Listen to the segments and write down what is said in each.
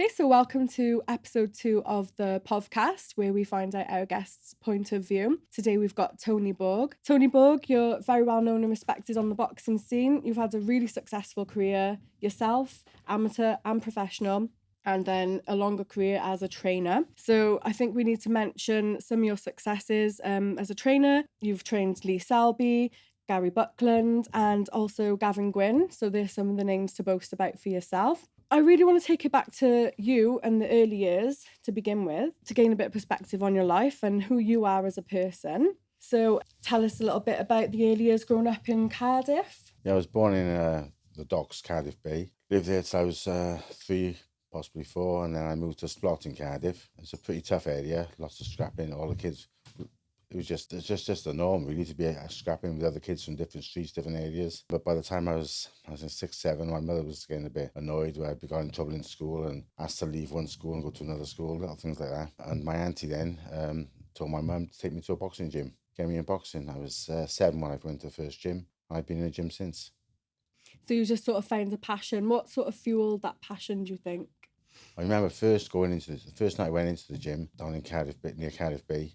Hey, so welcome to episode 2 of the Povcast, where we find out our guests' point of view. Today we've got Tony Borg. Tony Borg, you're very well known and respected on the boxing scene. You've had a really successful career yourself, amateur and professional, and then a longer career as a trainer. So I think we need to mention some of your successes as a trainer. You've trained Lee Selby, Gary Buckland, and also Gavin Gwynn. So there's some of the names to boast about for yourself. I really want to take it back to you and the early years to begin with, to gain a bit of perspective on your life and who you are as a person. So tell us a little bit about the early years growing up in Cardiff. Yeah, I was born in the docks, Cardiff Bay. Lived there till I was 3, possibly 4, and then I moved to Splot in Cardiff. It's a pretty tough area, lots of scrapping. All the kids, it's just the norm really to be scrapping with other kids from different streets, different areas. But by the time I was in 6, 7, my mother was getting a bit annoyed where I'd got in trouble in school and asked to leave one school and go to another school, little things like that. And my auntie then told my mum to take me to a boxing gym, get me in boxing. I was 7 when I went to the first gym. I've been in the gym since. So you just sort of found a passion. What sort of fueled that passion, do you think? I remember the first night I went into the gym down in Cardiff, near Cardiff Bay.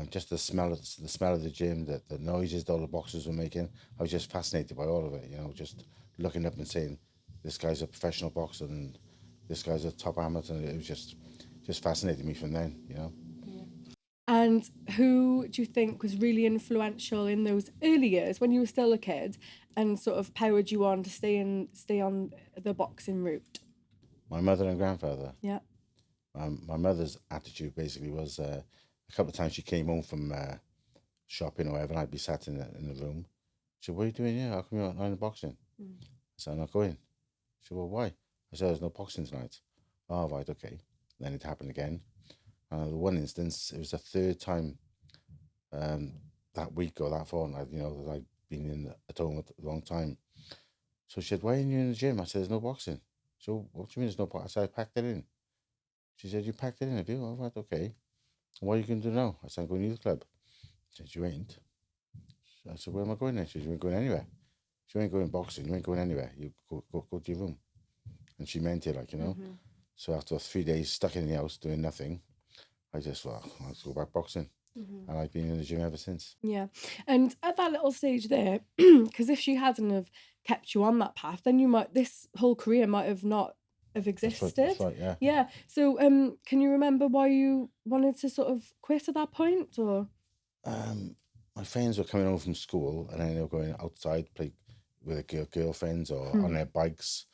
Just the smell of the gym, the noises that all the boxers were making. I was just fascinated by all of it. Just looking up and saying, "This guy's a professional boxer and this guy's a top amateur." And it was just fascinated me from then. And who do you think was really influential in those early years when you were still a kid and sort of powered you on to stay on the boxing route? My mother and grandfather. Yeah. My mother's attitude basically was a couple of times she came home from shopping or whatever, and I'd be sat in the room. She said, "What are you doing here? How come you're not in boxing?" I said, "I'm not going." She said, "Well, why?" I said, "There's no boxing tonight." "Oh, right, okay." Then it happened again. And the one instance, it was the third time that week or that fortnight, that I'd been at home at the wrong time. So she said, "Why are you in the gym?" I said, "There's no boxing." So, "What do you mean there's no boxing?" I said, "I packed it in." She said, "You packed it in, have you?" "Oh, right, okay." "What are you going to do now?" I said, "I'm going to youth club." She said, "You ain't." I said, "Where am I going then?" She said, "You ain't going anywhere. You ain't going boxing. You ain't going anywhere. You go to your room." And she meant it, So after 3 days stuck in the house doing nothing, I just thought, let's go back boxing. And I've been in the gym ever since. Yeah. And at that little stage there, because if she hadn't have kept you on that path, then this whole career might have not have existed. That's right, yeah. Yeah. So can you remember why you wanted to sort of quit at that point, or? My friends were coming home from school and then they were going outside, play with their girlfriends or on their bikes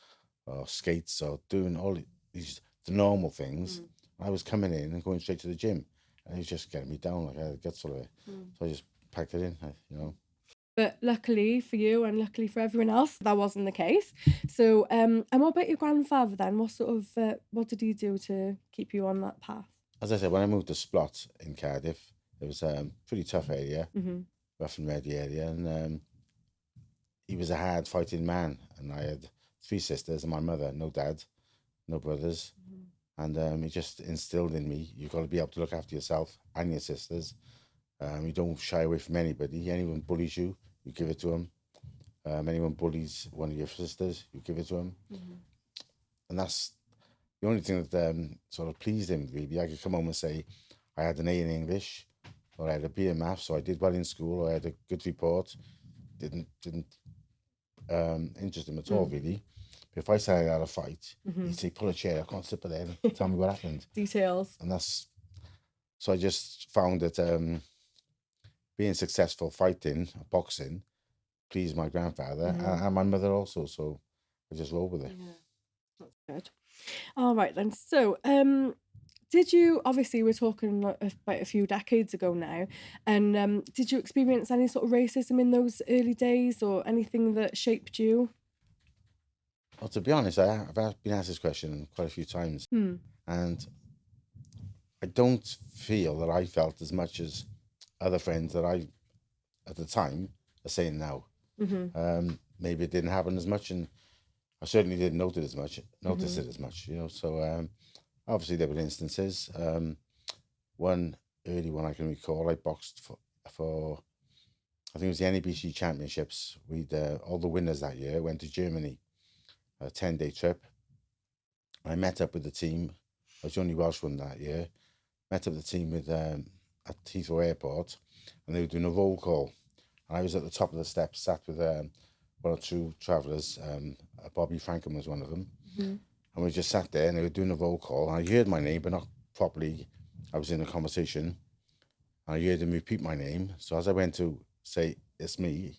or skates or doing all these the normal things. I was coming in and going straight to the gym, and it was just getting me down. Like I had the guts of it, so I just packed it in. But luckily for you and luckily for everyone else, that wasn't the case. So, and what about your grandfather then? What sort of what did he do to keep you on that path? As I said, when I moved to Splot in Cardiff, it was a pretty tough area, rough and ready area, and he was a hard fighting man. And I had 3 sisters and my mother, no dad, no brothers. And he just instilled in me, you've got to be able to look after yourself and your sisters. You don't shy away from anybody. Anyone bullies you, you give it to them. Anyone bullies one of your sisters, you give it to them. And that's the only thing that sort of pleased him, really. I could come home and say, I had an A in English, or I had a B in maths, or I did well in school, or I had a good report. Didn't interest him at all, really. But if I said I had a fight, he'd say, "Pull a chair, I can't sit there and tell me what happened." Details. And so I just found that being successful fighting, boxing, pleased my grandfather and my mother also. So I just rolled with it. Yeah, that's good. All right then. So, did you obviously we're talking about a few decades ago now, and did you experience any sort of racism in those early days or anything that shaped you? Well, to be honest, I've been asked this question quite a few times, and I don't feel that I felt as much as other friends that I, at the time, are saying now. Maybe it didn't happen as much, and I certainly didn't notice it as much. So obviously there were instances. One early one I can recall, I boxed for I think it was the NEBC Championships. We'd all the winners that year went to Germany, a 10-day trip, I met up with the team. I was the only Welsh one that year. Met up with the team with at Heathrow Airport, and they were doing a roll call. And I was at the top of the steps, sat with one or two travellers. Bobby Frankham was one of them. And we just sat there, and they were doing a roll call. And I heard my name, but not properly. I was in a conversation, and I heard them repeat my name. So as I went to say, it's me,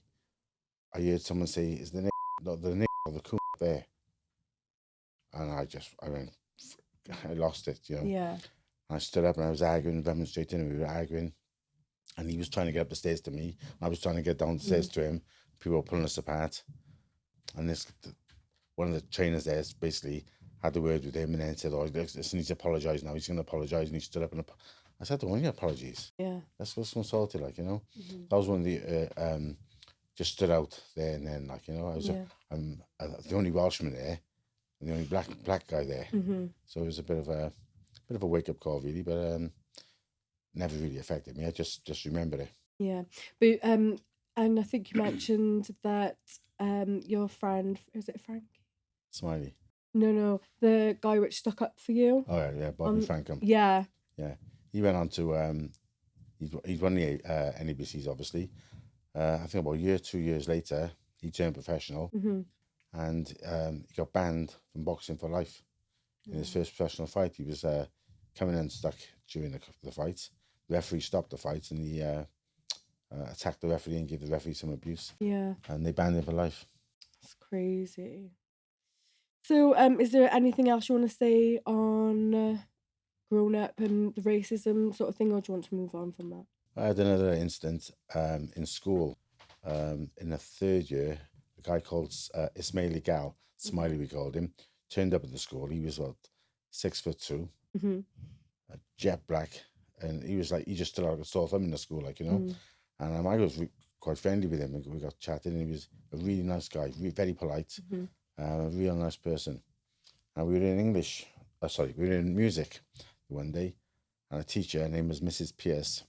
I heard someone say, is the name, not the name of the coon there? And I lost it, you know. Yeah. I stood up and I was arguing, demonstrating, and we were arguing. And he was trying to get up the stairs to me. I was trying to get down the stairs to him. People were pulling us apart. And one of the trainers there basically had a word with him and then said, oh, listen, he's apologised now. He's going to apologise. And he stood up and I said, I don't want your apologies. Yeah. Let's go consulted, like, you know. That was one of the, just stood out there and then, like, you know, I was the only Welshman there and the only black guy there. So it was a bit of a wake-up call, really, but never really affected me. I just remember it. Yeah. But and I think you mentioned that your friend, is it Frank? Smiley. No, the guy which stuck up for you. Oh yeah, Bobby Frankham. Yeah. He went on to he's won the NEBCs, obviously. I think about a year, 2 years later, he turned professional, and he got banned from boxing for life. In his first professional fight, he was coming unstuck during the fight. The referee stopped the fight, and he attacked the referee and gave the referee some abuse. Yeah. And they banned him for life. That's crazy. So, is there anything else you want to say on grown up and the racism sort of thing, or do you want to move on from that? I had another incident in school. In the third year, a guy called Ismaili Gal, Smiley we called him, turned up at the school. He was, 6'2", jet black, and he just stood out like a sore thumb in the school, like, you know. And I was quite friendly with him, and we got chatting, and he was a really nice guy, very polite, a real nice person. And we were in we were in music one day, and a teacher, her name was Mrs. Pierce,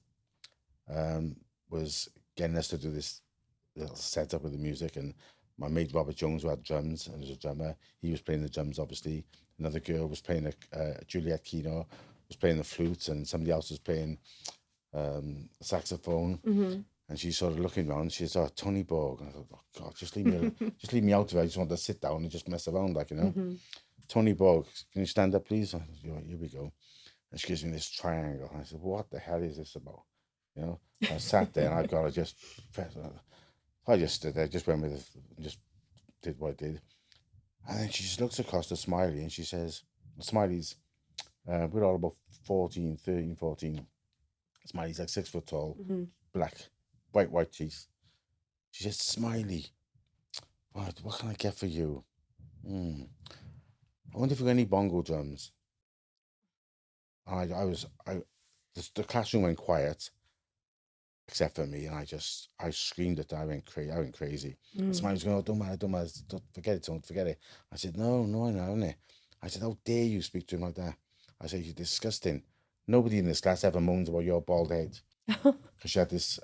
was getting us to do this little setup with the music. And my mate Robert Jones, who had drums and was a drummer, he was playing the drums, obviously. Another girl was playing Juliet Kino was playing the flute, and somebody else was playing saxophone. And she's sort of looking around. She said, "Oh, Tony Borg." And I thought, "Oh God, just leave me out of it. I just want to sit down and just mess around, like, you know." Tony Borg, can you stand up, please? I said, here we go. And she gives me this triangle. And I said, what the hell is this about? You know, I sat there and I got to just press. I just stood there, just went with it, and just did what I did. And then she just looks across to Smiley and she says, Smiley's, we're all about 14. Smiley's like 6 foot tall, black, white teeth. She says, Smiley, what can I get for you? I wonder if we got any bongo drums. And the classroom went quiet, except for me, and I screamed at her. I went crazy. Smiley was going, "Oh, don't matter, don't forget it. I said, no, I know it. I said, how dare you speak to him like that? I said, you're disgusting. Nobody in this class ever moans about your bald head. Because she had this,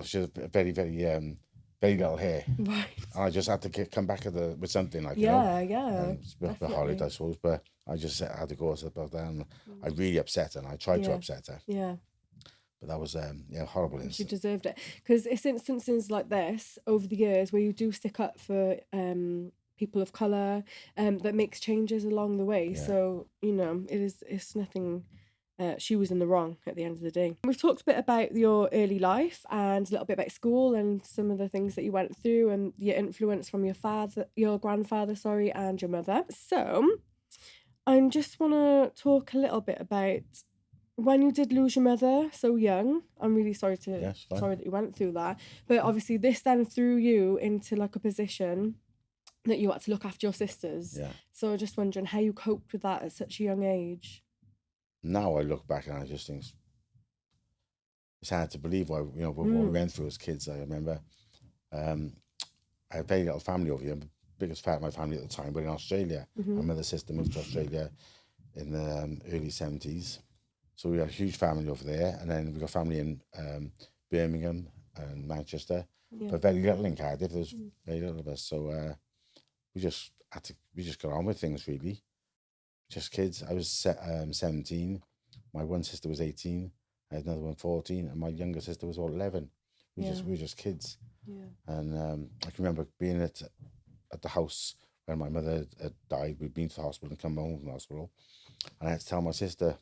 she had very, very, very little hair. Right. And I just had to come back with something, like, Yeah. It's a bit horrid, I suppose, but I just had to go about that, and I really upset her, and I tried to upset her. Yeah. But that was horrible incident. She deserved it. Because it's instances like this over the years where you do stick up for people of colour that makes changes along the way. Yeah. So, it's nothing. She was in the wrong at the end of the day. We've talked a bit about your early life and a little bit about school and some of the things that you went through and your influence from your grandfather, and your mother. So I just want to talk a little bit about when you did lose your mother so young. I'm really sorry that you went through that. But obviously this then threw you into like a position that you had to look after your sisters. Yeah. So I'm just wondering how you coped with that at such a young age. Now I look back and I just think it's hard to believe what we went through as kids. I remember I had a very little family over here. The biggest part of my family at the time were in Australia. My mother's sister moved to Australia in the early 70s. So we had a huge family over there, and then we got family in Birmingham and Manchester, but very little in Cardiff. There was very little of us, so we just got on with things, really. just kids. I was 17. My one sister was 18. I had another one 14, and my younger sister was all 11. We were just kids. Yeah. And I can remember being at the house when my mother had died. We'd been to the hospital and come home from the hospital, and I had to tell my sister,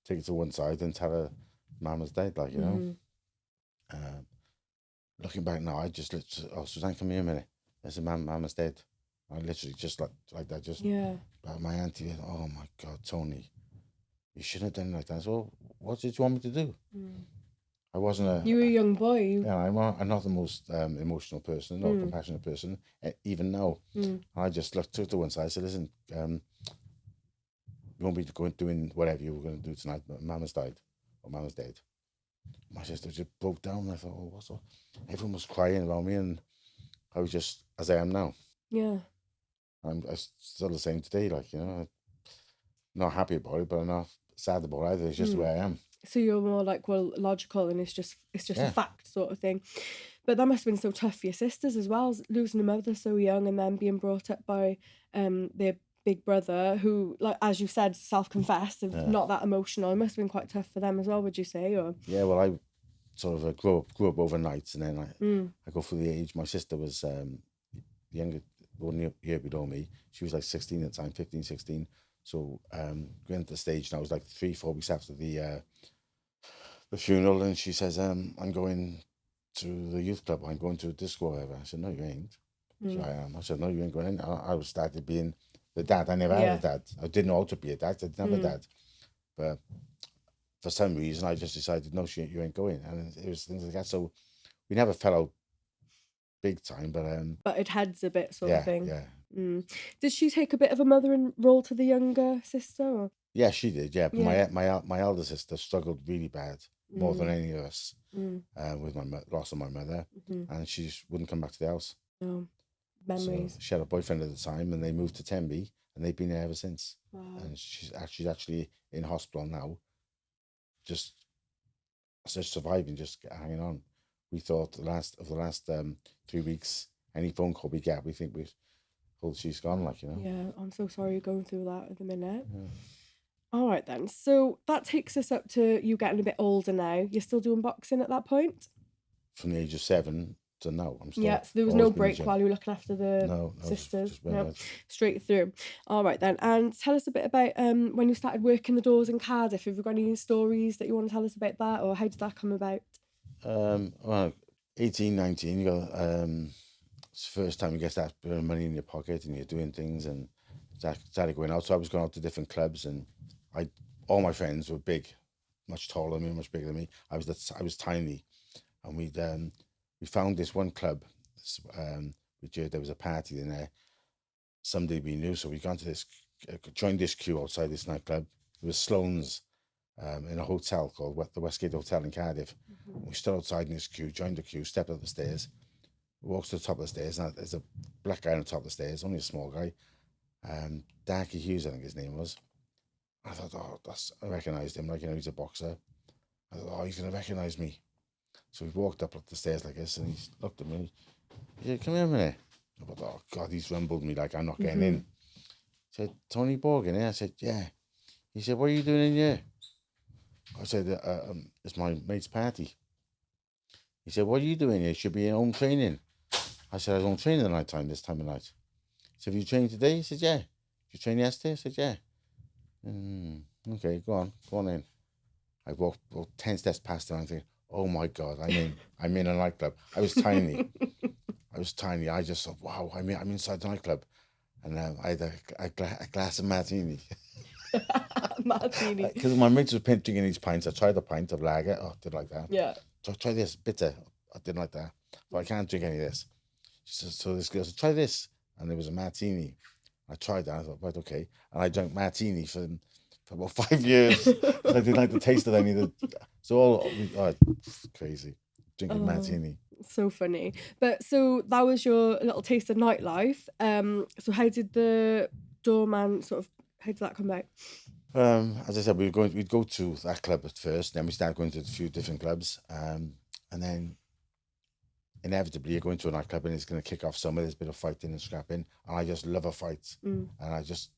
take it to one side and tell her Mum was dead, like, you know. Um, Looking back now, I just literally, oh, Suzanne, come here a minute. I said, Mum is dead. I literally just like that, just my auntie went, oh my God, Tony, you shouldn't have done it like that. So what did you want me to do? I wasn't You were a young boy. Yeah, I'm not the most emotional person, not a compassionate person, even now. I just took it to one side. I said, listen, you want me to go and doing whatever you were going to do tonight, but Mama's died, or Mama's dead. My sister just broke down. I thought, oh, what's up? Everyone was crying around me, and I was just as I am now. Yeah. I'm still the same today, like, you know, not happy about it, but I'm not sad about it either. It's just the way I am. So you're more like, well, logical, and it's just Yeah. a fact sort of thing. But that must have been so tough for your sisters as well, losing a mother so young and then being brought up by their big brother, who, like as you said, self-confessed, not that emotional. It must have been quite tough for them as well, would you say? Or Yeah, well, I sort of grew up overnight, and then I go through the age. My sister was younger, 1 year below me. She was like 16 at the time, 15, 16. So going to the stage, and I was like 3-4 weeks after the funeral, and she says, I'm going to the youth club. I'm going to a disco or whatever. I said, no, you ain't. So I am. I said, no, you ain't going in. I was started being the dad. I never had a dad. I didn't know how to be a dad. I didn't have a dad. But for some reason, I just decided, no, you ain't going. And it was things like that. So we never fell out big time, but it heads a bit sort of thing. Yeah. Did she take a bit of a mothering role to the younger sister? Or? Yeah, she did. Yeah, but my elder sister struggled really bad, more than any of us, with my loss of my mother, and she just wouldn't come back to the house. No memories. So she had a boyfriend at the time, and they moved to Tenby, and they've been there ever since. Wow. And she's actually in hospital now, just surviving, just hanging on. We thought the last 3 weeks, any phone call we get, we think she's gone, like, you know. Yeah, I'm so sorry you're going through that at the minute. Yeah. All right then. So that takes us up to you getting a bit older now. You're still doing boxing at that point? From the age of 7 to now, I'm still. Yeah, so there was no break while you were looking after the sisters. No, straight through. All right then. And tell us a bit about when you started working the doors in Cardiff. Have you got any stories that you want to tell us about that, or how did that come about? Well, 18, 19, you got it's the first time you get that bit of money in your pocket and you're doing things, and started going out. So I was going out to different clubs, and all my friends were big, much taller than me, much bigger than me. I was tiny, and we found this one club. Which there was a party in there. Somebody we knew, so we joined this queue outside this nightclub. It was Sloane's. In a hotel called the Westgate Hotel in Cardiff. We stood outside in this queue, joined the queue, stepped up the stairs, walked to the top of the stairs, and there's a black guy on the top of the stairs, only a small guy, Darky Hughes, I think his name was. I thought, oh, I recognised him, like, you know, he's a boxer. I thought, oh, he's going to recognise me. So we walked up the stairs like this, and he looked at me. He said, come here a minute. I thought, oh, God, he's rumbled me like I'm not getting in. He said, Tony Borg in here? I said, yeah. He said, what are you doing in here? I said, it's my mate's party. He said, what are you doing here? You should be in home training. I said, I was home training this time of night. He said, have you trained today? He said, yeah. Did you train yesterday? I said, yeah. Okay, go on in. I walked 10 steps past him, and I'm thinking, oh my God, I'm in a nightclub. I was tiny. I just thought, wow, I'm inside the nightclub. And I had a glass of martini. Martini. Because my mates were drinking these pints. I tried a pint of lager. Oh, I didn't like that. Yeah. So I tried this bitter. I didn't like that. But I can't drink any of this. So this girl said, try this. And there was a martini. I tried that. I thought, right, okay. And I drank martini for about 5 years. I didn't like the taste of any of the. So crazy. Drinking martini. So funny. But so that was your little taste of nightlife. So how did the doorman how did that come out? As I said, we'd go to that club at first, then we started going to a few different clubs, and then inevitably you're going to a nightclub and it's going to kick off somewhere. There's a bit of fighting and scrapping, and I just love a fight, and I just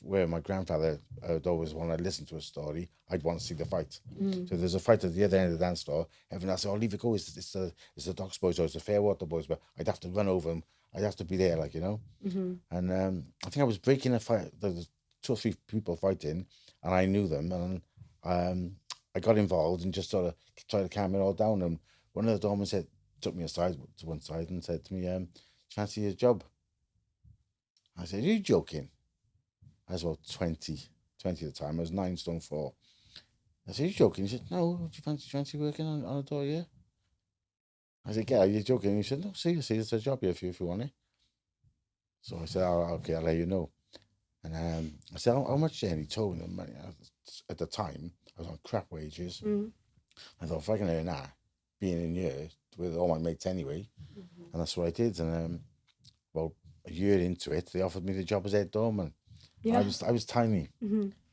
where my grandfather would always, when I listen to a story, I'd want to see the fight. So if there's a fight at the other end of the dance floor, everyone else say, "Oh, leave it go. It's the Docks boys or it's the Fairwater boys." But I'd have to run over them. I'd have to be there, like, you know. And I think I was breaking a fight. There was 2 or 3 people fighting, and I knew them, and I got involved and just sort of tried to calm it all down. And one of the doormen took me aside to one side and said to me, "Do you fancy your job?" I said, "Are you joking?" I was about 20 at the time. I was 9 stone 4. I said, "Are you joking?" He said, "No, do you fancy working on a door here?" I said, "Yeah, you're joking." He said, "No, seriously, it's a job here for you if you want it." So I said, "Oh, okay, I'll let you know." And I said, how much?" And he told me the money. At the time, I was on crap wages. I thought, if I can earn that, being in here with all my mates anyway, and that's what I did. And about a year into it, they offered me the job as head doorman. Yeah. I was tiny.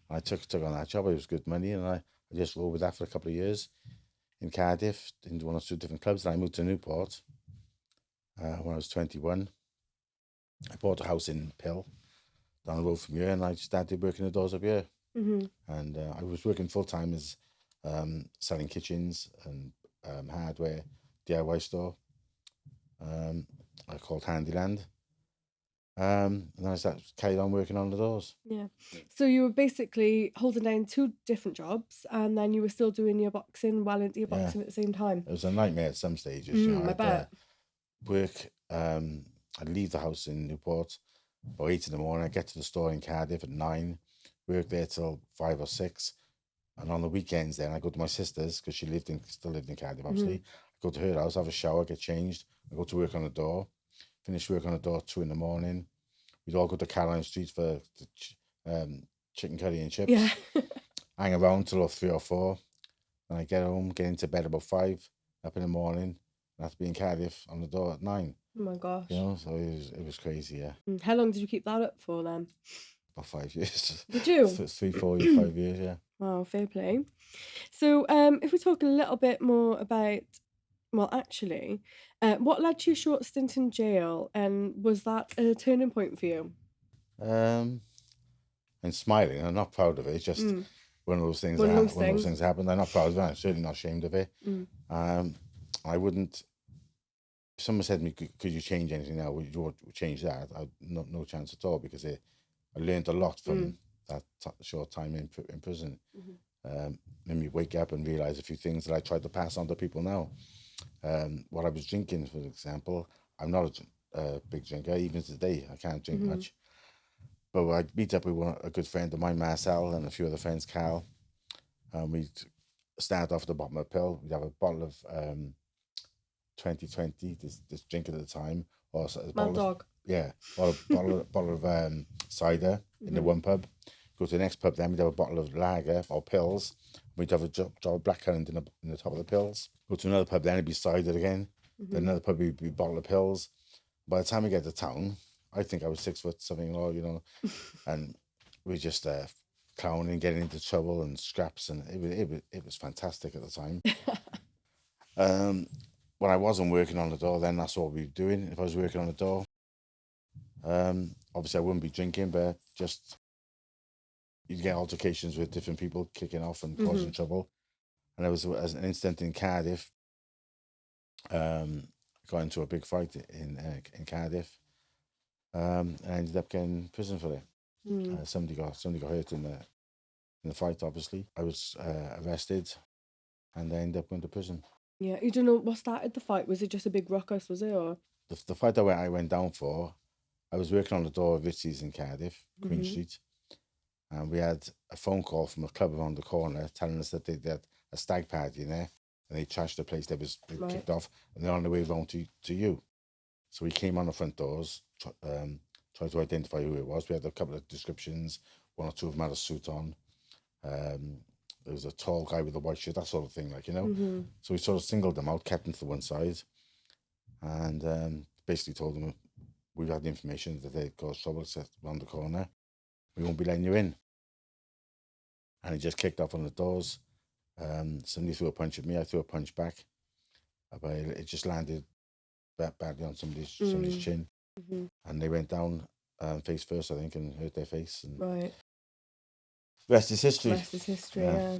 I took on that job. It was good money, and I just rolled with that for a couple of years in Cardiff, in 1 or 2 different clubs. Then I moved to Newport when I was 21. I bought a house in Pill, down the road from here, and I started working the doors up here. And I was working full time as selling kitchens and hardware, DIY store. I called Handyland. And then I carried on working on the doors. Yeah. So you were basically holding down 2 different jobs, and then you were still doing your boxing while into your boxing at the same time. It was a nightmare at some stages. You know, I bet. Work. I'd leave the house in Newport about 8 in the morning. I'd get to the store in Cardiff at 9. Work there till 5 or 6. And on the weekends, then I go to my sister's because she still lived in Cardiff. Obviously, I go to her house, have a shower, get changed. I go to work on the door. Finish work on the door 2 in the morning. We'd all go to Caroline Street for chicken curry and chips. Yeah. Hang around till 3 or 4. Then I get home, get into bed about 5, up in the morning, and have to be in Cardiff on the door at 9. Oh my gosh. You know, so it was crazy, yeah. How long did you keep that up for then? About 5 years. Did you? 3, 4, 5 years, yeah. Wow, fair play. So if we talk a little bit more about, well, actually, what led to your short stint in jail, and was that a turning point for you? I'm smiling. I'm not proud of it. It's just one of those things. One of those One of those things. things happened. I'm not proud of it. I'm certainly not ashamed of it. I wouldn't. If someone said to me, "Could you change anything now? Would you change that?" No chance at all, because I learned a lot from that short time in prison. Made me wake up and realize a few things that I tried to pass on to people now. What I was drinking, for example, I'm not a big drinker. Even today, I can't drink much. But I'd meet up with a good friend of mine, Marcel, and a few other friends, Carl. And we'd start off at the bottom of the pill. We'd have a bottle of 2020, this drink at the time, or a Mad Dog. bottle of cider in the one pub. Go to the next pub, then we'd have a bottle of lager or pills. We'd have a jar of blackcurrant in the top of the pills. Go to another pub, then it'd be cider again. Then another pub would be a bottle of pills. By the time we get to town, I think I was 6 foot something, or you know, and we just clowning, getting into trouble and scraps, and it was fantastic at the time. When I wasn't working on the door, then that's what we'd be doing. If I was working on the door, obviously I wouldn't be drinking, but just you'd get altercations with different people kicking off and causing trouble. And there was an incident in Cardiff. Got into a big fight in Cardiff. And I ended up getting prison for it. Somebody got hurt in the fight. Obviously, I was arrested, and I ended up going to prison. Yeah, you don't know what started the fight. Was it just a big ruckus? Was it, or The fight that I went down for? I was working on the door of Ritzy's in Cardiff, Queen Street, and we had a phone call from a club around the corner telling us that they had a stag party in there, and they trashed the place. They kicked off, and they're on the way round to you. So we came on the front doors, tried to identify who it was. We had a couple of descriptions. 1 or 2 of them had a suit on. There was a tall guy with a white shirt, that sort of thing, like, you know. So we sort of singled them out, kept them to one side, and basically told them we've had the information that they caused trouble around the corner. We won't be letting you in. And he just kicked off on the doors. Somebody threw a punch at me. I threw a punch back, but it just landed badly on somebody's chin, and they went down face first, I think, and hurt their face. And Rest is history. Rest is history. Yeah.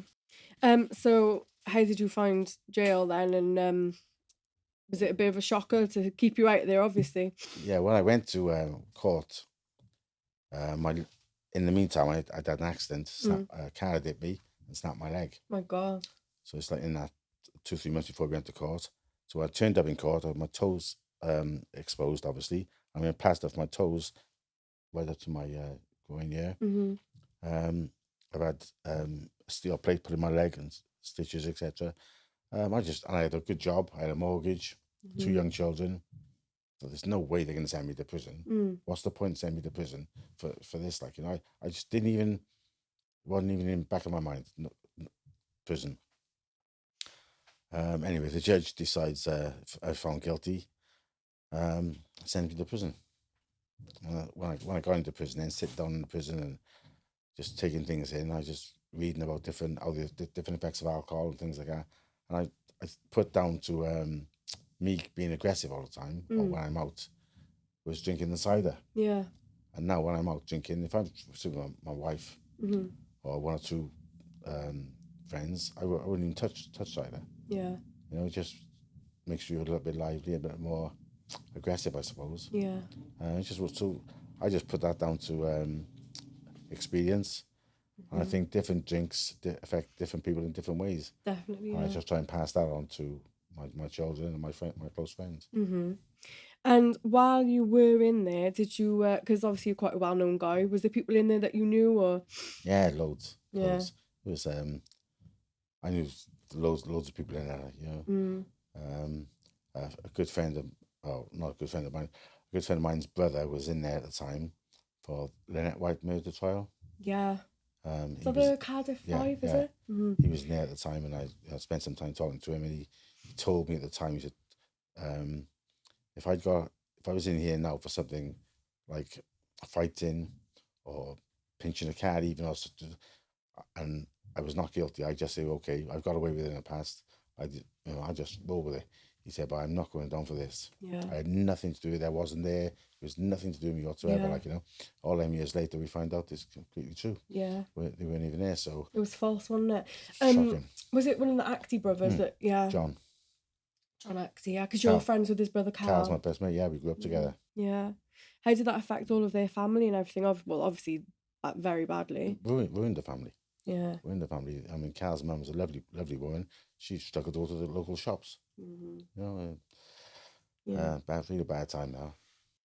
Yeah. So how did you find jail then? And was it a bit of a shocker to keep you out there? Obviously. Yeah, when I went to court, my in the meantime, I had an accident. A car hit me and snapped my leg. My God. So it's like in that 2-3 months before we went to court. So I turned up in court. I had my toes exposed, obviously. I'm in plaster of my toes right up to my groin here. Mm-hmm. I've had a steel plate put in my leg and stitches, etc. I had a good job. I had a mortgage, 2 young children. So there's no way they're going to send me to prison. What's the point of sending me to prison for this? Like, I just wasn't even in the back of my mind. No, prison. Anyway, the judge decides I found guilty, sends me to prison. When I got into prison, then sit down in the prison and just taking things in, I was just reading about different effects of alcohol and things like that. And I put down to me being aggressive all the time, or when I'm out, was drinking the cider. Yeah. And now when I'm out drinking, if I'm sitting with my wife or 1 or 2 friends, I wouldn't even touch cider. Yeah. It just makes you a little bit lively, a bit more aggressive, I suppose. Yeah. I just put that down to experience. And I think different drinks affect different people in different ways. Definitely. And Yeah. I just try and pass that on to my children and my close friends. And while you were in there, did you? Because obviously you're quite a well-known guy. Was there people in there that you knew, or? Yeah, loads. Yeah. Loads. It was I knew loads of people in there. A good friend of, oh, not a good friend of mine, a good friend of mine's brother was in there at the time for Lynette White murder trial. Yeah. He So was, the Cardiff Five, is it? He was in there at the time, and I spent some time talking to him, and he told me at the time, he said, if I was in here now for something like fighting or pinching a cat, even, and I was not guilty, I just say, okay, I've got away with it in the past. I just roll with it. He said, but I'm not going down for this. Yeah. I had nothing to do with it. I wasn't there. It was nothing to do with me whatsoever. Yeah. All them years later, we find out it's completely true. Yeah. They weren't even there, so. It was false, wasn't it? Shocking. Was it one of the Acty brothers that? Yeah. John Acty, yeah, because you're friends with his brother Carl. Carl's my best mate. Yeah, we grew up together. Yeah. How did that affect all of their family and everything? Well, obviously, very badly. Ruined the family. Yeah. Ruined the family. I mean, Carl's mum was a lovely, lovely woman. She stuck her door to the local shops. Really bad time now.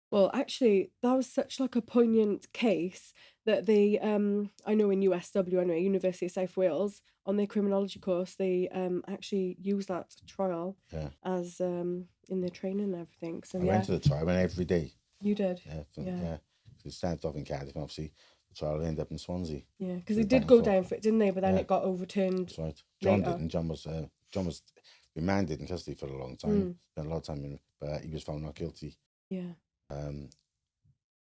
Well, actually, that was such like a poignant case that they, I know in USW anyway, University of South Wales, on their criminology course, they actually use that trial as in their training and everything. So I went to the trial. I went every day. You did? Yeah. It started off in Cardiff, and obviously the trial ended up in Swansea. Yeah, because they did go down for it, didn't they? But then it got overturned. That's right. John didn't. John was remanded in custody for a long time. Spent a lot of time but he was found not guilty. Yeah.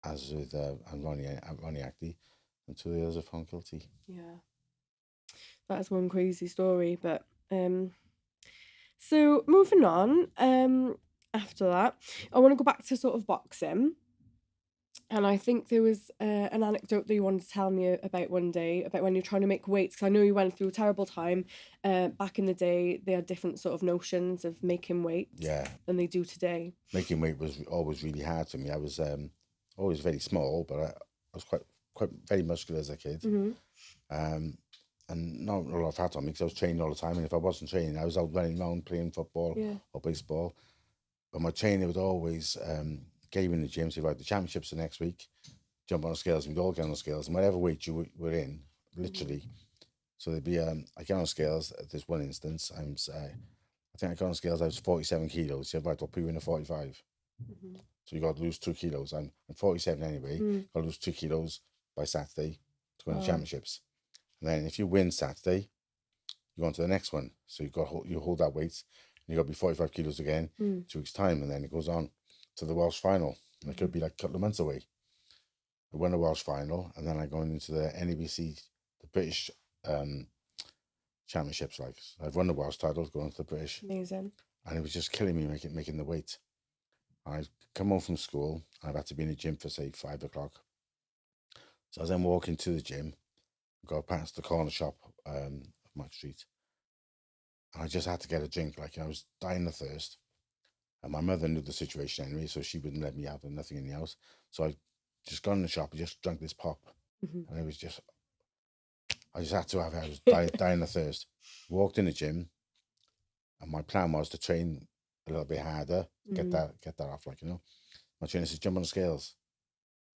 As with Ronnie Ackley, and 2 others are found guilty. Yeah. That's one crazy story, but so moving on, after that, I want to go back to sort of boxing. And I think there was an anecdote that you wanted to tell me about one day, about when you're trying to make weights, because I know you went through a terrible time. Back in the day, they had different sort of notions of making weight than they do today. Making weight was always really hard for me. I was always very small, but I was quite very muscular as a kid. And not a lot of fat on me because I was training all the time. And if I wasn't training, I was out running around playing football or baseball. But my trainer would always get you in the gym. So if I had the championships the next week, jump on the scales, and we'd all get on the scales. And whatever weight you were in, literally. So there'd be, I get on scales at this one instance. I think I got on scales, I was 47 kilos. So right, I'll put you in a 45. So you got to lose 2 kilos. I'm 47 anyway. Got to lose 2 kilos by Saturday to go to the championships. And then if you win Saturday, you go on to the next one. So you hold that weight, and you got to be 45 kilos again 2 weeks' time, and then it goes on to the Welsh final. And it could be like a couple of months away. I won the Welsh final, and then I go into the NEBC, the British championships. Like, so I've won the Welsh title, going to the British. Amazing. And it was just killing me making the weight. I come home from school, and I've had to be in the gym for say 5 o'clock. So I was then walking to the gym, go past the corner shop of my street. And I just had to get a drink. Like, I was dying of thirst. And my mother knew the situation anyway, so she wouldn't let me have nothing in the house. So I just got in the shop and just drank this pop. And it was just, I just had to have it. I was dying of thirst. Walked in the gym, and my plan was to train a little bit harder, get that off, like, you know. My trainer says, jump on the scales.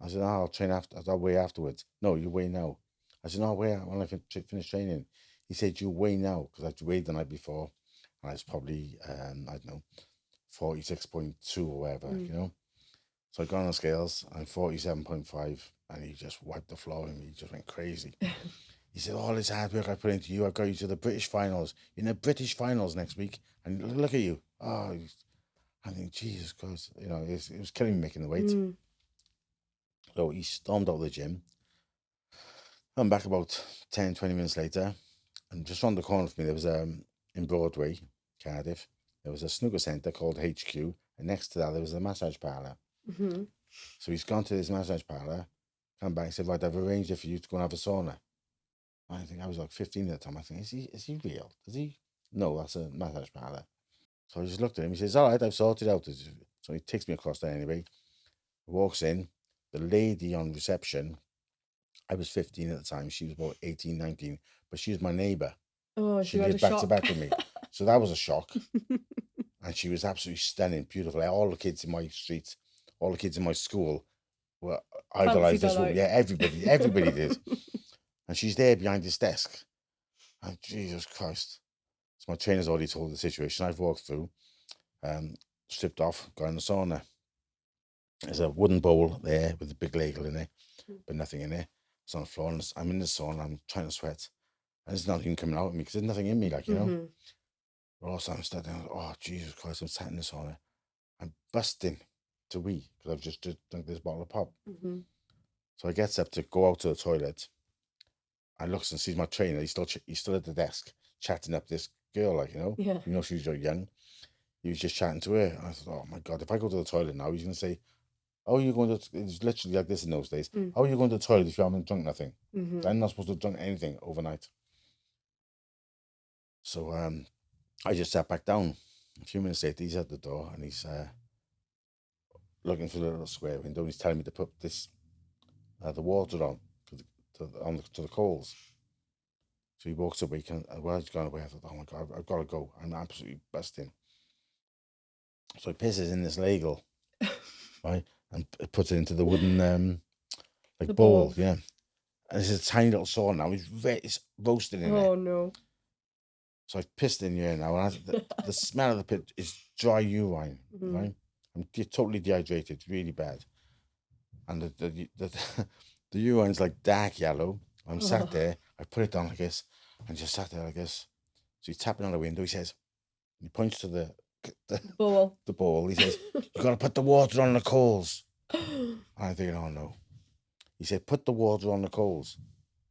I said, no, I'll train after, I'll weigh afterwards. No, you weigh now. I said, no, I'll weigh when I finish training. He said, you weigh now, because I'd weighed the night before, and I was probably, I don't know, 46.2 or whatever, you know. So I got on the scales, I'm 47.5, and he just wiped the floor with me. He just went crazy. He said, all this hard work I put into you, I got you to the British finals. You're in the British finals next week, and look at you. Oh, I think, Jesus Christ, you know, it was killing me making the weight. So he stormed out of the gym. I'm back about 10, 20 minutes later, and just around the corner from me, there was, in Broadway, Cardiff, there was a snooker centre called HQ, and next to that, there was a massage parlour. So he's gone to this massage parlour, come back and said, right, I've arranged it for you to go and have a sauna. I think I was like 15 at the time. I think, is he real? Does he? No, that's a massage parlour. So I just looked at him. He says, all right, I've sorted out. So he takes me across there anyway. Walks in. The lady on reception, I was 15 at the time. She was about 18, 19. But she was my neighbour. Oh, she had lived a back to shock. back with me. So that was a shock. And she was absolutely stunning, beautiful. Like, all the kids in my street, all the kids in my school were idolised this woman. Yeah, everybody did. And she's there behind this desk. And Jesus Christ. So my trainer's already told the situation. I've walked through, stripped off, got in the sauna. There's a wooden bowl there with a big ladle in it, but nothing in it. It's on the floor, and I'm in the sauna, I'm trying to sweat. And there's nothing coming out of me because there's nothing in me, like, you know. But also I'm standing, oh, Jesus Christ, I'm sat in the sauna. I'm busting to wee because I've just drunk this bottle of pop. So I gets up to go out to the toilet. I looks and sees my trainer. He's still at the desk chatting up this girl, like, you know. Yeah. You know, she was young. He was just chatting to her. And I thought, oh my God, if I go to the toilet now, he's going to say, oh, you're going to, it's literally like this in those days. How are you going to the toilet if you haven't drunk nothing? I'm not supposed to have drunk anything overnight. So I just sat back down. A few minutes later, he's at the door and he's looking for the little square window. And he's telling me to put this, the water on to the coals. So he walks away. While he's gone away, I thought, oh my God, I've got to go. I'm absolutely busting. So he pisses in this ladle, right, and puts it into the wooden bowl, yeah. And it's a tiny little sauna now. It's roasted in it. Oh no! So I've pissed in here now, and the smell of the pit is dry urine, right? I'm totally dehydrated, really bad, and the urine's like dark yellow. I'm sat there. I put it down like this, and just sat there like this. So he's tapping on the window. He says, he points to the bowl. The bowl. He says, you got to put the water on the coals. I'm thinking, oh no. He said, put the water on the coals.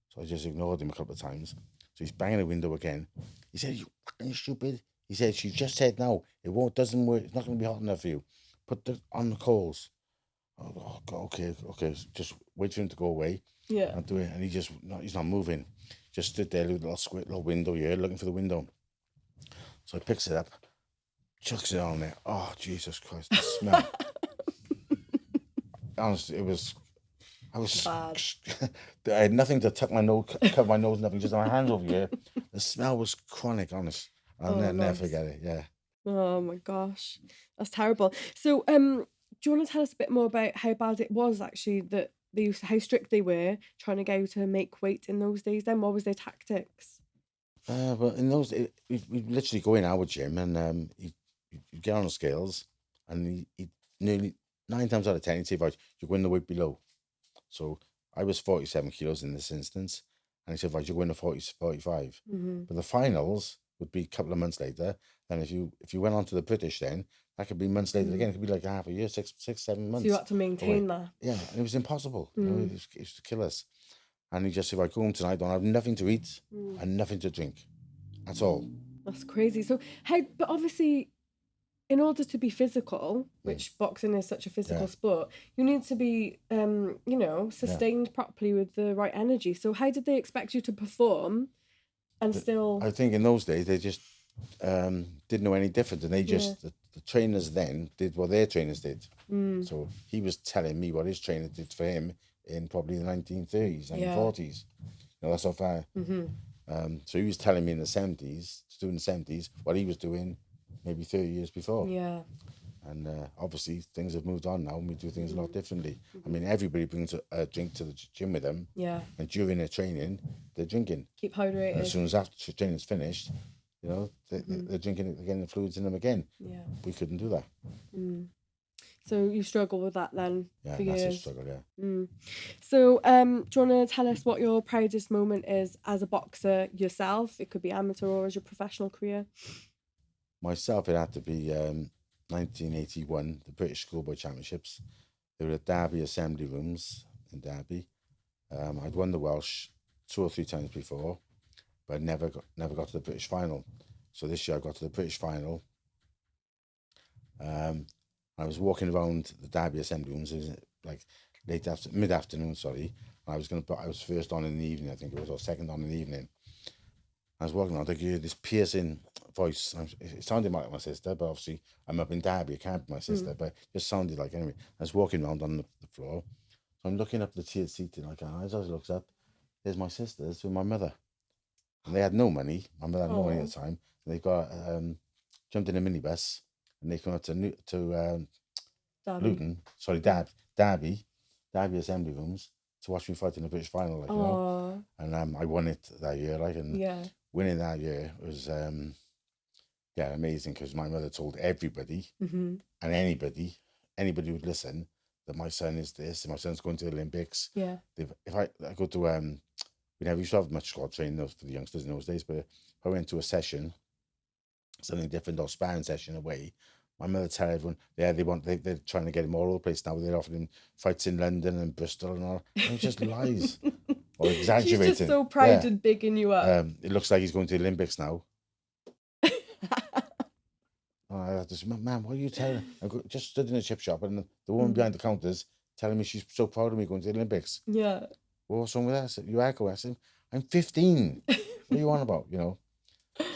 So I just ignored him a couple of times. So he's banging the window again. He said, you fucking stupid. He said, she just said no. Doesn't work. It's not going to be hot enough for you. Put it on the coals. Oh, God, okay. Just wait for him to go away. Yeah. I'll do it. And he's not moving. Just stood there with a little window here, looking for the window. So he picks it up, chucks it on there. Oh, Jesus Christ, the smell. Honestly, I was bad. I had nothing to cover my nose, nothing, just my hands over here. The smell was chronic, honest. I'll never forget it, yeah. Oh my gosh, that's terrible. So, do you want to tell us a bit more about how bad it was actually that how strict they were trying to get you to make weight in those days then? What was their tactics? Well, in those days, we'd literally go in our gym and he'd get on the scales and he nearly 9 times out of 10, he'd say, right, you're going the weight below. So I was 47 kilos in this instance. And he said, right, you're going to 45. But the finals would be a couple of months later. And if you went on to the British then, that could be months later again. It could be like half a year, 6, 7 months. So you had to maintain that. Yeah, and it was impossible. You know, it was to kill us. And he just said, right, go home tonight, don't have nothing to eat and nothing to drink. That's all. That's crazy. So but obviously in order to be physical, which boxing is such a physical sport, you need to be, sustained properly with the right energy. So how did they expect you to perform and still? I think in those days they just didn't know any different, and they just the trainers then did what their trainers did. So he was telling me what his trainer did for him in probably the 1930s, 1940s. That's how far. So he was telling me in the 70s, doing the 70s, what he was doing maybe 30 years before. Yeah. And obviously things have moved on now, and we do things a lot differently. I mean, everybody brings a drink to the gym with them. Yeah. And during their training, they're drinking. Keep hydrated. And as soon as after training's finished, they're drinking, they're getting the fluids in them again. Yeah. We couldn't do that. So you struggle with that then for years? Yeah, that's a struggle, yeah. So do you want to tell us what your proudest moment is as a boxer yourself? It could be amateur or as your professional career. Myself, it had to be 1981, the British Schoolboy Championships. They were at Derby Assembly Rooms in Derby. I'd won the Welsh 2 or 3 times before, but never got to the British final. So this year I got to the British final. I was walking around the Derby Assembly Rooms. It was like mid-afternoon, sorry. I was first on in the evening, I think it was, or second on in the evening. I was walking around, I could hear this piercing voice. It sounded like my sister, but obviously I'm up in Derby, it can't be my sister, but it just sounded like, anyway. I was walking around on the floor. So I'm looking up the tiered seating, like, as I looks up, there's my sisters with my mother. And they had no money. My mother had no money at the time. And they got jumped in a minibus, and they came out to Luton, sorry, Derby Assembly Rooms to watch me fight in the British final, like, you know. And I won it that year, like, and winning that year was amazing, because my mother told everybody and anybody would listen that my son is this, and my son's going to the Olympics. Yeah. If I go to we never used to have much squad training for the youngsters in those days, but if I went to a session, something different, or sparring session away, my mother tell everyone, they're trying to get him all over the place now. They're offering him fights in London and Bristol and all. It was just lies or exaggerating. She's just so proud and bigging you up. It looks like he's going to the Olympics now. I just, Ma'am, what are you telling? I just stood in a chip shop, and the woman behind the counters telling me she's so proud of me going to the Olympics. Yeah. Well, what's wrong with that? I said, you echo. I said, I'm 15. What are you on about? You know.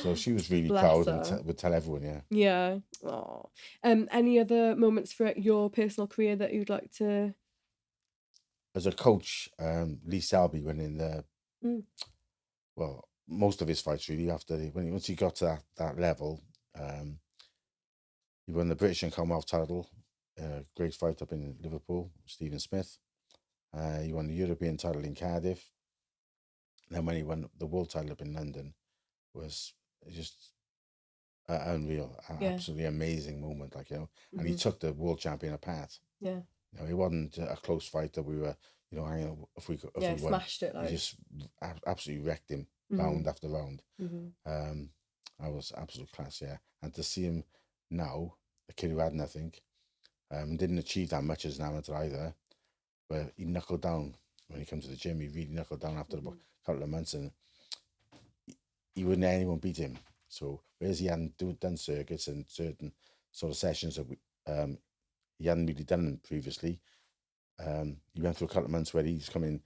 So she was really proud and would tell everyone, yeah. Yeah. Oh. Any other moments for your personal career that you'd like to? As a coach, Lee Selby went in there. Well, most of his fights really once he got to that level, he won the British and Commonwealth title. Great fight up in Liverpool, Stephen Smith. He won the European title in Cardiff. And then when he won the world title up in London, was just unreal, absolutely amazing moment, like, you know. And he took the world champion apart. Yeah. You know, it wasn't a close fight that we were, you know, hanging on if we won. Smashed it, like. He just absolutely wrecked him round after round. I was absolute class, yeah. And to see him now, a kid who had nothing, didn't achieve that much as an amateur either, but he knuckled down when he came to the gym. He really knuckled down after a couple of months, and he wouldn't let anyone beat him. So whereas he hadn't done circuits and certain sort of sessions that he hadn't really done previously, he went through a couple of months where he's coming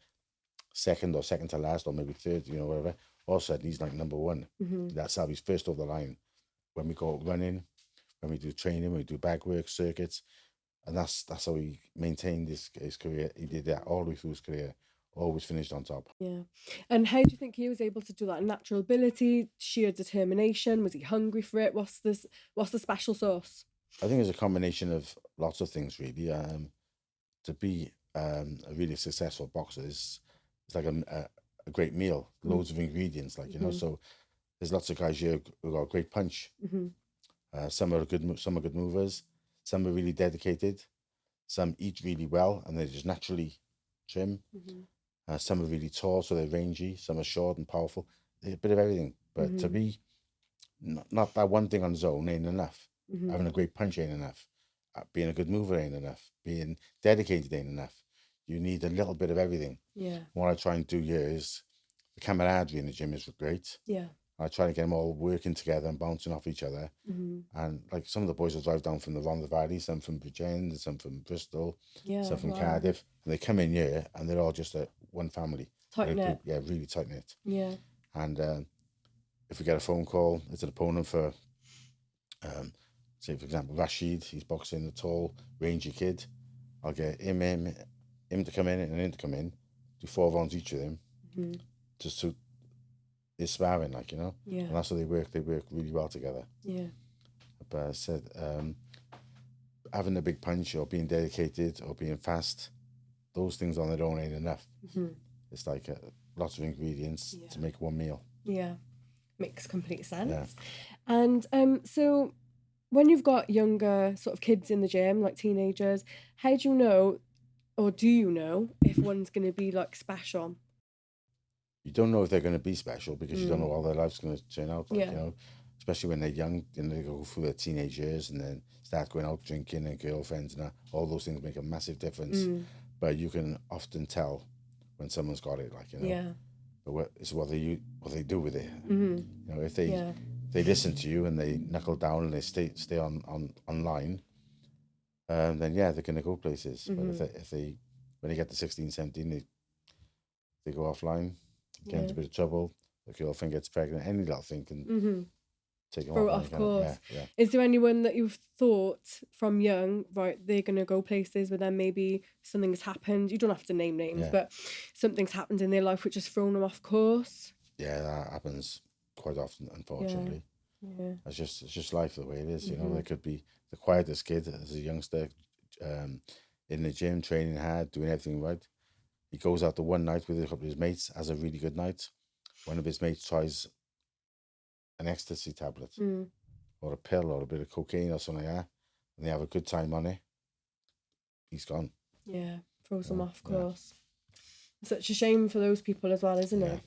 second to last, or maybe third, you know, whatever. All of a sudden he's like number one. That's how he's first over the line. When we go running, when we do training, when we do bag work, circuits, and that's how he maintained his career. He did that all the way through his career. Always finished on top. Yeah. And how do you think he was able to do that? Natural ability, sheer determination? Was he hungry for it? What's the special sauce? I think it's a combination of lots of things, really. To be a really successful boxer is like a great meal, loads of ingredients, like, you know. So there's lots of guys here who got a great punch. Some are good movers. Some are really dedicated. Some eat really well, and they're just naturally trim. Some are really tall, so they're rangy. Some are short and powerful. They're a bit of everything. But to be not that one thing on his own ain't enough. Having a great punch ain't enough. Being a good mover ain't enough. Being dedicated ain't enough. You need a little bit of everything. Yeah. What I try and do here is the camaraderie in the gym is great. Yeah. I try to get them all working together and bouncing off each other. And like some of the boys will drive down from the Rhondda Valley, some from Bridgend, some from Bristol, some from Cardiff, and they come in here and they're all just one family. Tight knit. Yeah, really tight knit. Yeah. And if we get a phone call, it's an opponent for, say for example, Rashid, he's boxing, the tall, rangy kid. I'll get him to come in and him to come in, do 4 rounds each of them, to suit his sparring, like, you know. Yeah. And that's how they work. They work really well together. Yeah. But I said, having a big punch or being dedicated or being fast, those things on their own ain't enough. It's like lots of ingredients to make one meal. Yeah, makes complete sense. Yeah. And so when you've got younger sort of kids in the gym, like teenagers, how do you know, or do you know, if one's going to be like special? You don't know if they're going to be special because you don't know how their life's going to turn out. Like, you know, especially when they're young, and they go through their teenage years and then start going out drinking and girlfriends and all those things make a massive difference. But you can often tell when someone's got it, like, you know. Yeah. But it's what they do with it. You know, if they listen to you and they knuckle down and they stay online, then yeah, they're going to go places. But if they when they get to 16, 17, they go offline, get into a bit of trouble. The girlfriend gets pregnant. Any little thing can take them off course. Yeah. Is there anyone that you've thought from young, right, they're going to go places where then maybe something's happened? You don't have to name names, but something's happened in their life which has thrown them off course? Yeah, that happens quite often, unfortunately. Yeah. It's just life the way it is, you know. There could be the quietest kid as a youngster in the gym, training hard, doing everything right. He goes out the one night with a couple of his mates, has a really good night. One of his mates tries an ecstasy tablet or a pill or a bit of cocaine or something like that, and they have a good time on it. He's gone. Yeah, throws them off course. Such a shame for those people as well, isn't it?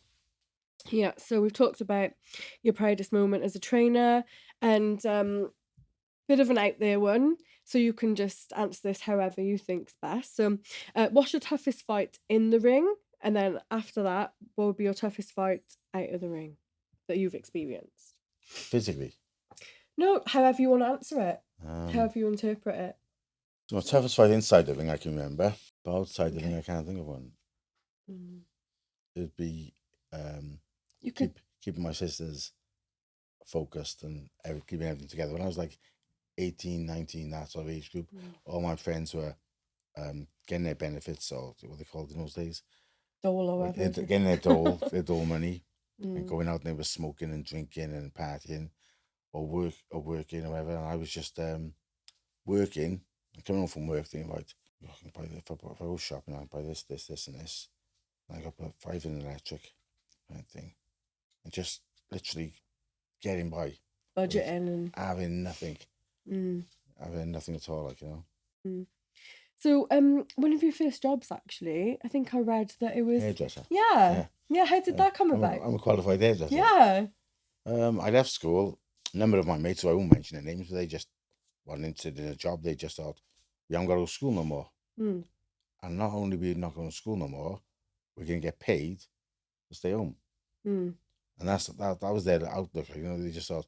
Yeah, so we've talked about your proudest moment as a trainer and bit of an out there one, so you can just answer this however you think's best. So what's your toughest fight in the ring? And then after that, what would be your toughest fight out of the ring that you've experienced? Physically? No, however you want to answer it. However you interpret it. So my toughest fight inside the ring I can remember, but outside the ring I can't think of one. It'd be keeping my sisters focused and keeping everything together. When I was like 18, 19, that sort of age group, all my friends were getting their benefits, or what they called in those days. Dole or whatever. Getting their dole money, and going out and they were smoking and drinking and partying or working or whatever. And I was just working, coming home from work thinking, right, I can buy if I go shopping, I can buy this, and this. And I got about 5 in electric kind of thing. And just literally getting by. Budgeting and having nothing. Having nothing at all, like, you know. So, one of your first jobs, actually, I think I read that it was hairdresser. Yeah. How did that come about? I'm a qualified hairdresser. Yeah. I left school. A number of my mates, who I won't mention their names, they just weren't interested in a job. They just thought, we haven't got to go to school no more. And not only we not going to school no more, we're going to get paid to stay home. And that was their outlook. You know, they just thought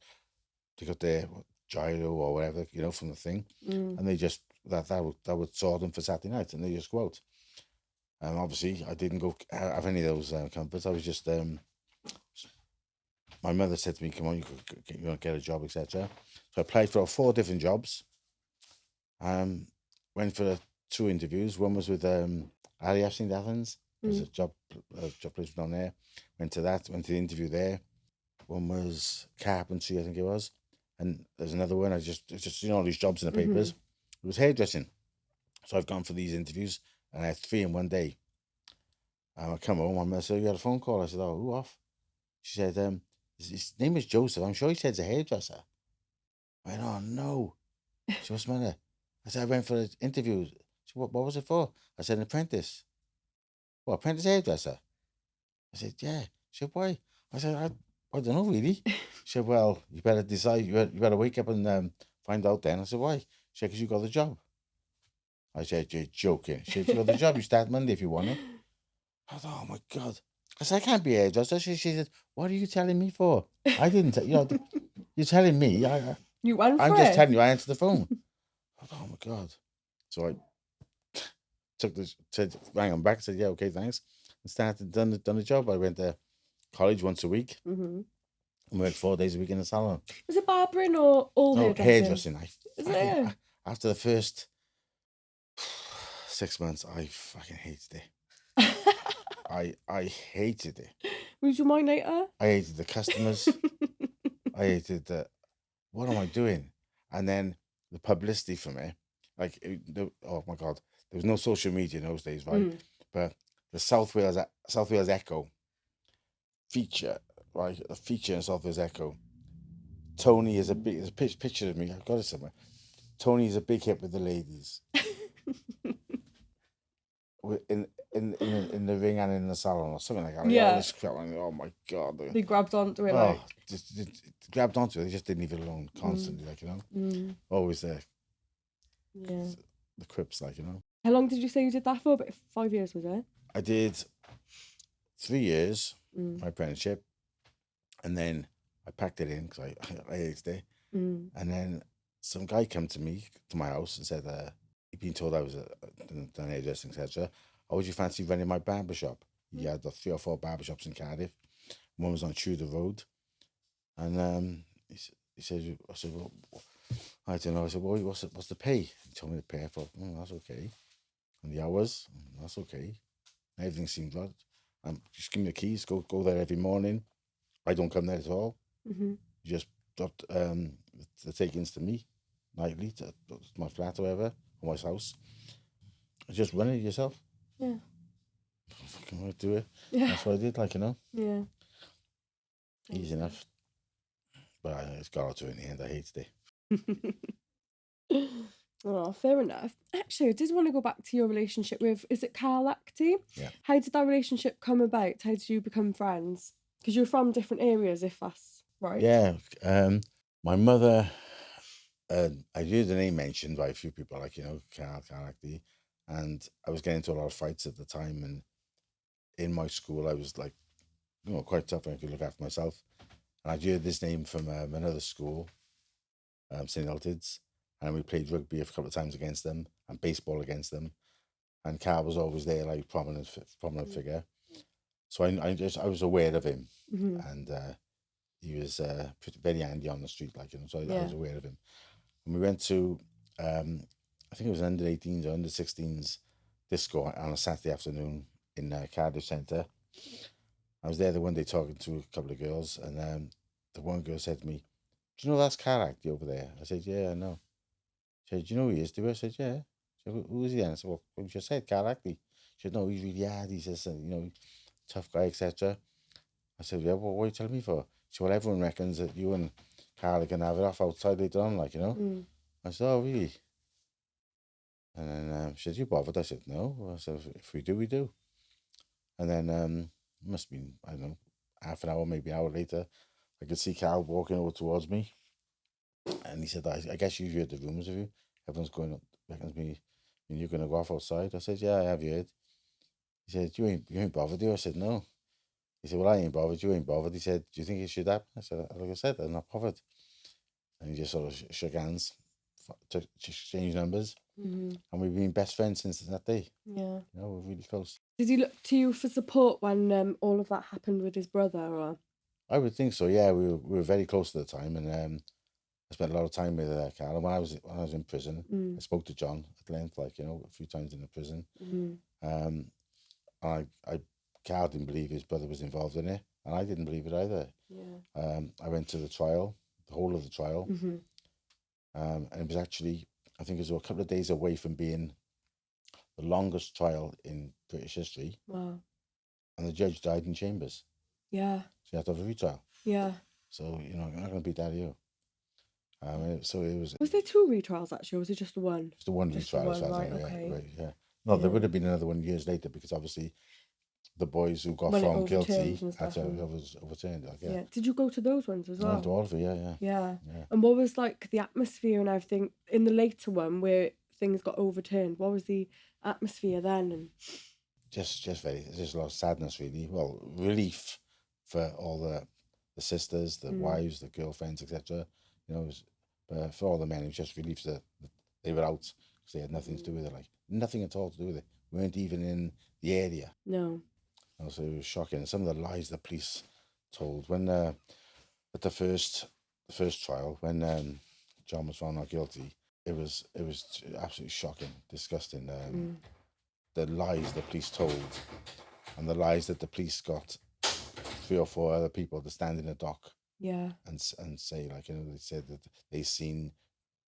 they got their gyro or whatever, you know, from the thing, and they just that would sort them for Saturday night, and they just go out. Obviously, I didn't go have any of those comforts. I was just my mother said to me, "Come on, you want to get a job, etc." So I applied for 4 different jobs. Went for 2 interviews. One was with RAF St Athens. There's a job place down there. Went to the interview there. One was carpentry, I think it was. And there's another one, I just seen all these jobs in the papers. It was hairdressing. So I've gone for these interviews, and I had 3 in one day. I come home, my mother said, you had a phone call? I said, oh, who off? She said, his name is Joseph. I'm sure he said he's a hairdresser. I went, oh, no. She said, what's the matter? I said, I went for an interview. She said, what was it for? I said, an apprentice. What, apprentice hairdresser? I said, yeah. She said, why? I said, I don't know, really. She said, well, you better decide. You better wake up and find out then. I said, why? She said, because you got the job. I said, you're joking. She said, you got the job. You start Monday if you want it. I thought, oh, my God. I said, I can't be a hairdresser. She said, what are you telling me for? I didn't, you're telling me. You went I'm for just it. telling you, I answered the phone. I thought, oh my God. So I rang him back, said, yeah, okay, thanks. And done the job. I went to college once a week Mm-hmm. and worked 4 days a week in the salon. Was it barbering or all No, hairdressing? hairdressing. Is it? After the first 6 months, I fucking hated it. I hated it. Was your mind later? I hated the customers. I hated the, what am I doing? And then the publicity from it, like, oh my God, there was no social media in those days, right? But the South Wales Echo feature, right? A feature in South Wales Echo. Tony is there's a picture of me. I've got it somewhere. Tony is a big hit with the ladies. In the ring and in the salon or something like that. Yeah. All this crap. Oh my God. They grabbed onto it. Oh, just grabbed onto it. They just didn't leave it alone constantly, Always there. Yeah. The crips, How long did you say you did that for? About 5 years, was it? I did 3 years, my apprenticeship, and then I packed it in because I hated it. And then some guy came to my house and said, he'd been told I was done hairdressing, etc. How would you fancy running my barbershop? He had 3 or 4 barbershops in Cardiff. One was on Tudor Road. And he said, I said, well, I don't know. I said, well, what's the pay? He told me the pay. I thought, that's okay. And the hours, that's okay. Everything seemed right. Just give me the keys. Go there every morning. I don't come there at all. You just dropped the take-ins to me nightly to my flat or whatever, or my house. Just run it yourself. Yeah. Fucking do it. Yeah. That's what I did. Yeah. Easy enough. But it's got out to it in the end. I hated it. Oh, fair enough. Actually, I did want to go back to your relationship with, is it Carl Acty? Yeah. How did that relationship come about? How did you become friends? Because you're from different areas, if that's right. Yeah. My mother, I heard the name mentioned by a few people, Carl Acty, and I was getting into a lot of fights at the time. And in my school, I was quite tough and I could look after myself. And I heard this name from another school, St. Eltid's, and we played rugby a couple of times against them and baseball against them. And Carl was always there, like prominent figure. So I was aware of him, and he was very handy on the street, So I was aware of him. And we went to, I think it was an under-18s or under-16s disco on a Saturday afternoon in Cardiff Centre. I was there the one day talking to a couple of girls, and the one girl said to me, "Do you know that's Carl Acty over there?" I said, "Yeah, I know." She said, "Do you know who he is?" I said, "Yeah." She said, "Who is he then?" I said, "Well, you just said Carl Acty." She said, "No, he's really hard. He's just, tough guy, etc." I said, "Yeah, well, what are you telling me for?" She said, "Well, everyone reckons that you and Carl are going to have it off outside later on, I said, "Oh, really?" And then she said, "You bothered?" I said, "No." I said, "If we do, we do." And then it must have been, I don't know, half an hour, maybe an hour later, I could see Carl walking over towards me. And he said, I guess you've heard the rumours of you. Everyone's going up, reckons me, and you're going to go off outside. I said, "Yeah, I have heard." He said, you ain't bothered, do you?" I said, "No." He said, "Well, I ain't bothered, you ain't bothered." He said, "Do you think it should happen?" I said, "Like I said, I'm not bothered." And he just sort of shook hands, exchanged numbers, and we've been best friends since that day. Yeah. We're really close. Did he look to you for support when all of that happened with his brother? Or? I would think so, yeah. We were very close at the time, and I spent a lot of time with Carl. When I was in prison, I spoke to John at length, a few times in the prison. Carl didn't believe his brother was involved in it, and I didn't believe it either. Yeah. I went to the trial, the whole of the trial, and it was actually, I think it was a couple of days away from being the longest trial in British history. Wow. And the judge died in chambers. Yeah. So you have to have a retrial. Yeah. So, you're not going to beat that, are you? So it was. Was there 2 retrials actually, or was it just the one? Just the one retrial, as far as I know. Okay. Yeah. No, there would have been another one years later because obviously the boys who got When it found guilty overturned had to have it overturned. Yeah. Did you go to those ones as I well? went to all of it, yeah. Yeah. And what was the atmosphere and everything in the later one where things got overturned? What was the atmosphere then? And just a lot of sadness, really. Well, relief for all the sisters, the wives, the girlfriends, etc. But for all the men, it was just relief that they were out because they had nothing to do with it, like nothing at all to do with it. Weren't even in the area. No. So it was shocking. And some of the lies the police told when at the first trial, when John was found not guilty, it was absolutely shocking, disgusting. The lies the police told, and the lies that the police got 3 or 4 other people to stand in a dock. Yeah. And say, like, they said that they seen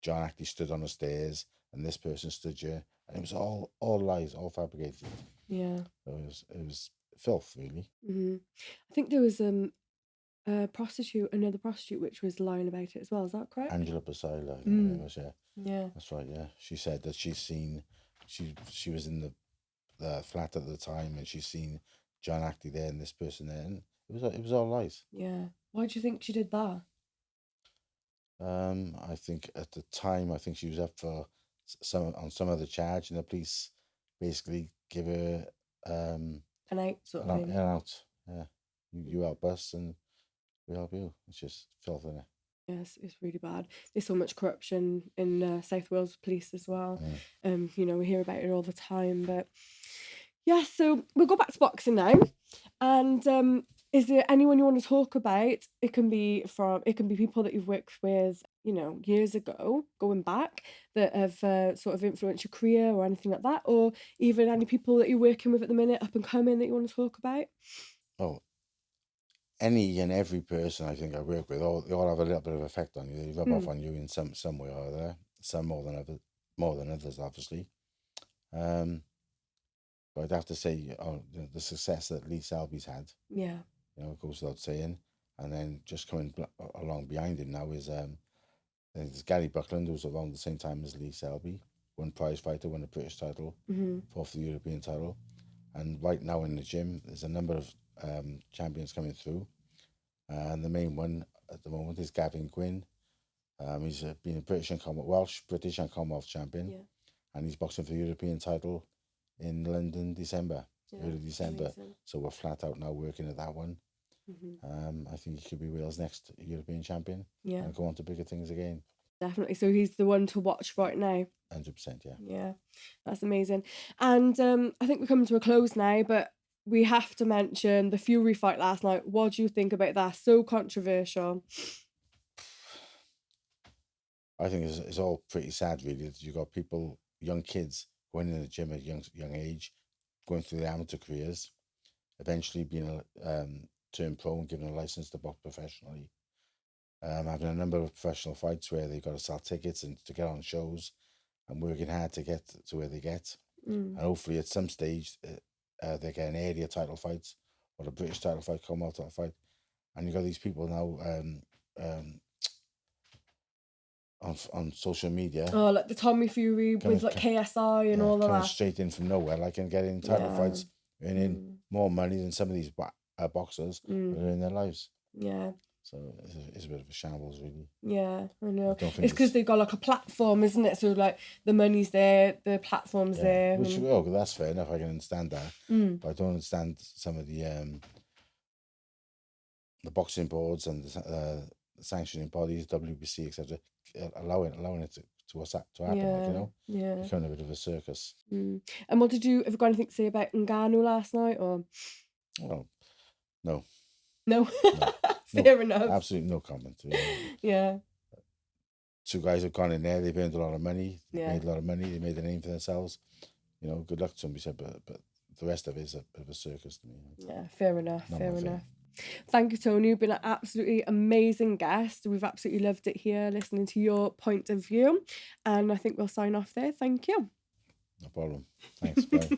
John actually stood on the stairs and this person stood here, and it was all lies, all fabricated. Yeah. It was filth, really. I think there was another prostitute which was lying about it as well. Is that correct? Angela Basila, I think it was, yeah. Yeah. That's right, yeah. She said that she was in the flat at the time, and she's seen John actually there and this person there, and it was all lies. Yeah. Why do you think she did that? I think at the time, I think she was up for some other charge, and the police basically give her An out sort of thing. an out. Yeah, you help us, and we help you. It's just filth, isn't it? Yes, it's really bad. There's so much corruption in South Wales Police as well. We hear about it all the time. But yeah, so we'll go back to boxing now. And is there anyone you want to talk about? It can be people that you've worked with, years ago, going back, that have sort of influenced your career or anything like that, or even any people that you're working with at the minute, up and coming, that you want to talk about. Oh, any and every person I think I work with, they all have a little bit of effect on you. They rub off on you in some way or other. Some more than others, obviously. But I'd have to say, the success that Lee Selby's had. Yeah. It goes without saying. And then just coming along behind him now is there's Gary Buckland, who's around the same time as Lee Selby, won prize fighter, won a British title, fought for the European title. And right now in the gym, there's a number of champions coming through. And the main one at the moment is Gavin Gwynn. He's been a British and Commonwealth champion. Yeah. And he's boxing for the European title in London, early December. Amazing. So we're flat out now working at that one. I think he could be Wales' next European champion. Yeah. And go on to bigger things again. Definitely. So he's the one to watch right now. 100%, yeah. Yeah, that's amazing. And I think we're coming to a close now, but we have to mention the Fury fight last night. What do you think about that? So controversial. I think it's all pretty sad, really, that you've got people, young kids, going in the gym at a young age, going through their amateur careers, eventually being turned pro and given a license to box professionally, having a number of professional fights where they've got to sell tickets and to get on shows and working hard to get to where they get. And hopefully at some stage they get an area title fight or a British title fight, Commonwealth title fight. And you've got these people now on social media. Oh, like the Tommy Fury with like KSI and all of that. Straight in from nowhere, like, and getting title fights, earning more money than some of these boxers are in their lives. Yeah. So it's a bit of a shambles, really. Yeah, I know. It's because they've got like a platform, isn't it? So like the money's there, the platform's there. Which, that's fair enough. I can understand that, but I don't understand some of the boxing boards and the sanctioning bodies, WBC, etc., allowing it to happen. Yeah. Becoming a bit of a circus. And what have you got anything to say about Ngannou last night, or? Well, no. No. Fair enough. Absolutely no comment. Yeah. 2 guys have gone in there. They've earned a lot of money. Made a lot of money. They made a name for themselves. Good luck to them. But the rest of it is a bit of a circus to me. Yeah, fair enough. Fair enough. Thank you, Tony. You've been an absolutely amazing guest. We've absolutely loved it here, listening to your point of view. And I think we'll sign off there. Thank you. No problem. Thanks. Bye.